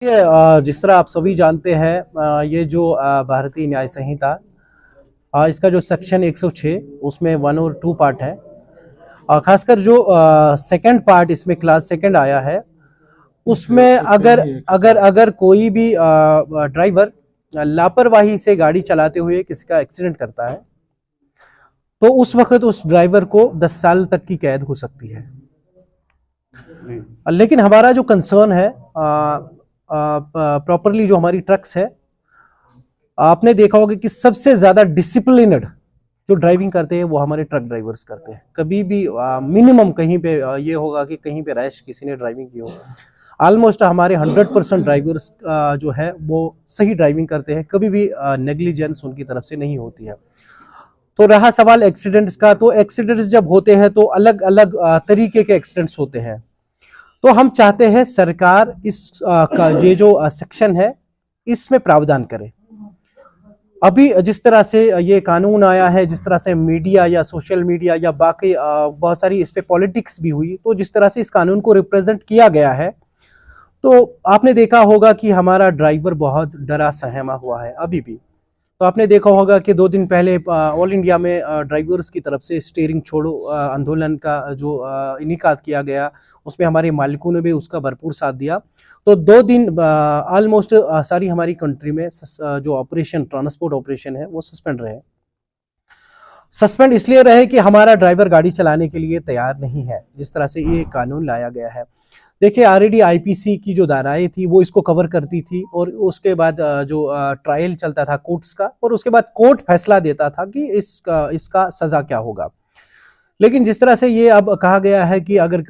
जिस तरह आप सभी जानते हैं, ये जो भारतीय न्याय संहिता, इसका जो सेक्शन 106 उसमें 1 और 2 पार्ट है। खासकर जो सेकंड पार्ट इसमें क्लास सेकंड आया है, उसमें अगर अगर अगर कोई भी ड्राइवर लापरवाही से गाड़ी चलाते हुए किसी का एक्सीडेंट करता है तो उस वक्त उस ड्राइवर को 10 साल तक की कैद हो सकती है। लेकिन हमारा जो कंसर्न है, प्रॉपरली जो हमारी ट्रक्स है, आपने देखा होगा कि सबसे ज्यादा डिसिप्लिनड जो ड्राइविंग करते हैं वो हमारे ट्रक ड्राइवर्स करते हैं। कभी भी मिनिमम कहीं पे ये होगा कि कहीं पे रैश किसी ने ड्राइविंग की हो। ऑलमोस्ट हमारे 100% ड्राइवर्स जो है वो सही ड्राइविंग करते हैं, कभी भी नेग्लिजेंस उनकी तरफ से नहीं होती है। तो रहा सवाल एक्सीडेंट्स का, तो एक्सीडेंट्स जब होते हैं तो अलग अलग तरीके के एक्सीडेंट्स होते हैं। तो हम चाहते हैं सरकार इस का ये जो सेक्शन है इसमें प्रावधान करे। अभी जिस तरह से ये कानून आया है, जिस तरह से मीडिया या सोशल मीडिया या बाकी बहुत सारी इस पे पॉलिटिक्स भी हुई, तो जिस तरह से इस कानून को रिप्रेजेंट किया गया है, तो आपने देखा होगा कि हमारा ड्राइवर बहुत डरा सहमा हुआ है अभी भी। तो आपने देखा होगा कि 2 दिन पहले ऑल इंडिया में ड्राइवर्स की तरफ से स्टीयरिंग छोड़ो आंदोलन का जो इनेकाद किया गया, उसमें हमारे मालिकों ने भी उसका भरपूर साथ दिया। तो 2 दिन ऑलमोस्ट सारी हमारी कंट्री में जो ऑपरेशन, ट्रांसपोर्ट ऑपरेशन है, वो सस्पेंड रहे। सस्पेंड इसलिए रहे कि हमारा ड्राइवर गाड़ी चलाने के लिए तैयार नहीं है, जिस तरह से ये कानून लाया गया है। देखिए, ऑलरेडी आईपीसी की जो धाराएं थी वो इसको कवर करती थी, और उसके बाद जो ट्रायल चलता था कोर्ट्स का, और उसके बाद कोर्ट फैसला देता था कि इसका सजा क्या होगा। लेकिन जिस तरह से ये अब कहा गया है कि अगर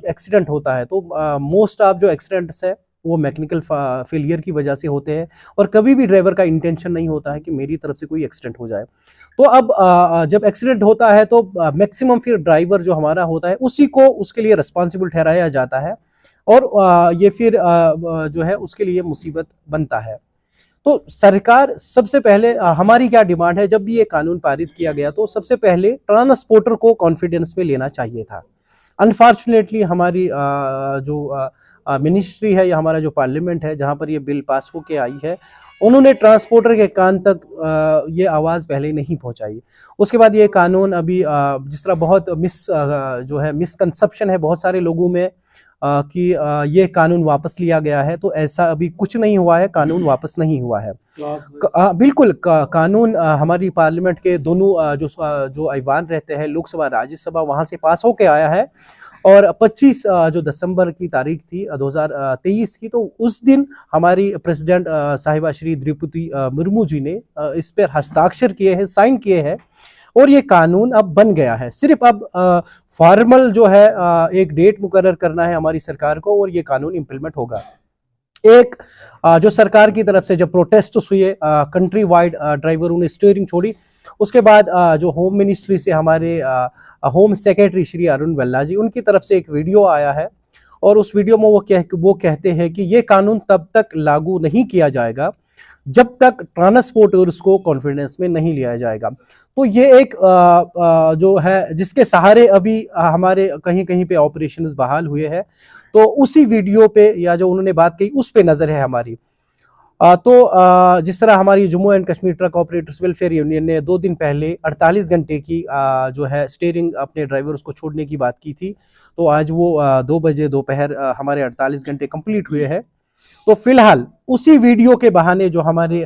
एक्सीडेंट होता है तो मोस्ट ऑफ जो एक्सीडेंट्स है वो मैकेनिकल फेलियर की वजह से होते हैं, और कभी भी ड्राइवर का इंटेंशन नहीं होता है कि मेरी तरफ से कोई एक्सीडेंट हो जाए। तो अब जब एक्सीडेंट होता है तो मैक्सिमम फिर ड्राइवर जो हमारा होता है उसी को उसके लिए रिस्पॉन्सिबल ठहराया जाता है, और ये फिर जो है उसके लिए मुसीबत बनता है। तो सरकार सबसे पहले हमारी क्या डिमांड है, जब भी ये कानून पारित किया गया तो सबसे पहले ट्रांसपोर्टर को कॉन्फिडेंस में लेना चाहिए था। अनफॉर्चुनेटली हमारी जो मिनिस्ट्री है या हमारा जो पार्लियामेंट है जहां पर ये बिल पास होके आई है, उन्होंने ट्रांसपोर्टर के कान तक ये आवाज़ पहले नहीं पहुंचाई। उसके बाद ये कानून अभी जिस तरह बहुत जो है मिसकंसेप्शन है बहुत सारे लोगों में कि ये कानून वापस लिया गया है, तो ऐसा अभी कुछ नहीं हुआ है, कानून वापस नहीं हुआ है। बिल्कुल कानून हमारी पार्लियामेंट के दोनों जो ऐवान रहते हैं, लोकसभा राज्यसभा, वहां से पास होके आया है, और 25 जो दिसंबर की तारीख थी 2023 की, तो उस दिन हमारी प्रेसिडेंट साहिबा श्री द्रौपदी मुर्मू जी ने इस पर हस्ताक्षर किए हैं, साइन किए हैं, और ये कानून अब बन गया है। सिर्फ अब फॉर्मल जो है एक डेट मुकर्रर करना है हमारी सरकार को, और ये कानून इंप्लीमेंट होगा। एक जो सरकार की तरफ से जब प्रोटेस्ट हुए कंट्री वाइड, ड्राइवरों ने स्टीयरिंग छोड़ी, उसके बाद जो होम मिनिस्ट्री से हमारे होम सेक्रेटरी श्री अरुण भल्ला जी, उनकी तरफ से एक वीडियो आया है, और उस वीडियो में वो कहते हैं कि ये कानून तब तक लागू नहीं किया जाएगा जब तक ट्रांसपोर्टर्स को कॉन्फिडेंस में नहीं लिया जाएगा। तो ये एक जो है जिसके सहारे अभी हमारे कहीं कहीं पे ऑपरेशंस बहाल हुए हैं, तो उसी वीडियो पे या जो उन्होंने बात कही उस पे नजर है हमारी। तो जिस तरह हमारी Jammu and Kashmir truck operators welfare union ने 2 दिन पहले 48 घंटे की जो है स्टीयरिंग अपने ड्राइवर्स को छोड़ने की बात की थी, तो आज वो 2 बजे दोपहर हमारे 48 घंटे कंप्लीट हुए हैं। तो फिलहाल उसी वीडियो के बहाने जो हमारे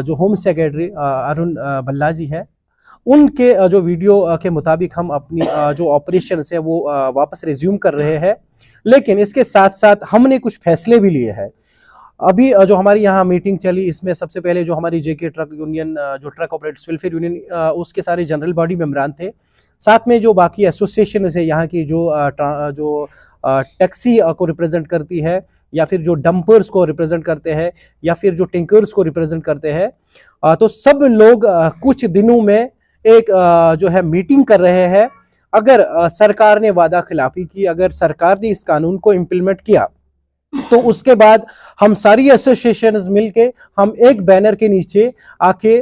जो होम सेक्रेटरी अरुण भल्ला जी है, उनके जो वीडियो के मुताबिक हम अपनी जो ऑपरेशन है वो वापस रिज्यूम कर रहे हैं। लेकिन इसके साथ साथ हमने कुछ फैसले भी लिए हैं। अभी जो हमारी यहाँ मीटिंग चली, इसमें सबसे पहले जो हमारी जेके ट्रक यूनियन, जो ट्रक ऑपरेटर्स वेलफेयर यूनियन, उसके सारे जनरल बॉडी मेंबरान थे। साथ में जो बाकी एसोसिएशन है यहाँ की, जो टैक्सी को रिप्रेजेंट करती है, या फिर जो डंपर्स को रिप्रेजेंट करते हैं, या फिर जो टैंकर्स को रिप्रेजेंट करते हैं, तो सब लोग कुछ दिनों में एक जो है मीटिंग कर रहे हैं। अगर सरकार ने वादा खिलाफी की, अगर सरकार ने इस कानून को इम्प्लीमेंट किया, तो उसके बाद हम सारी एसोसिएशंस मिलके हम एक बैनर के नीचे आके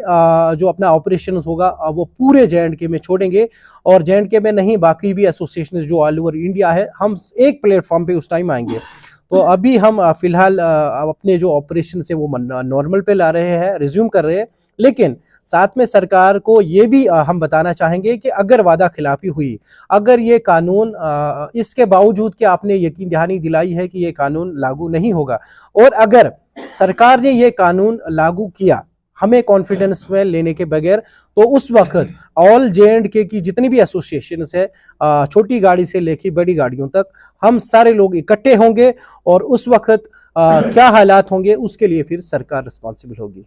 जो अपना ऑपरेशन होगा वो पूरे जे.एंड.के में छोड़ेंगे, और जे.एंड.के में नहीं, बाकी भी एसोसिएशंस जो ऑल ओवर इंडिया है, हम एक प्लेटफॉर्म पे उस टाइम आएंगे। तो अभी हम फिलहाल अपने जो ऑपरेशन से वो नॉर्मल पे ला रहे हैं, रिज्यूम कर रहे हैं। लेकिन साथ में सरकार को ये भी हम बताना चाहेंगे कि अगर वादा खिलाफी हुई, अगर ये कानून इसके बावजूद कि आपने यकीन दहानी दिलाई है कि ये कानून लागू नहीं होगा, और अगर सरकार ने ये कानून लागू किया हमें कॉन्फिडेंस में लेने के बगैर, तो उस वक्त ऑल जे.एंड.के की जितनी भी एसोसिएशन है, छोटी गाड़ी से लेकर बड़ी गाड़ियों तक, हम सारे लोग इकट्ठे होंगे और उस वक्त क्या हालात होंगे उसके लिए फिर सरकार रिस्पॉन्सिबल होगी।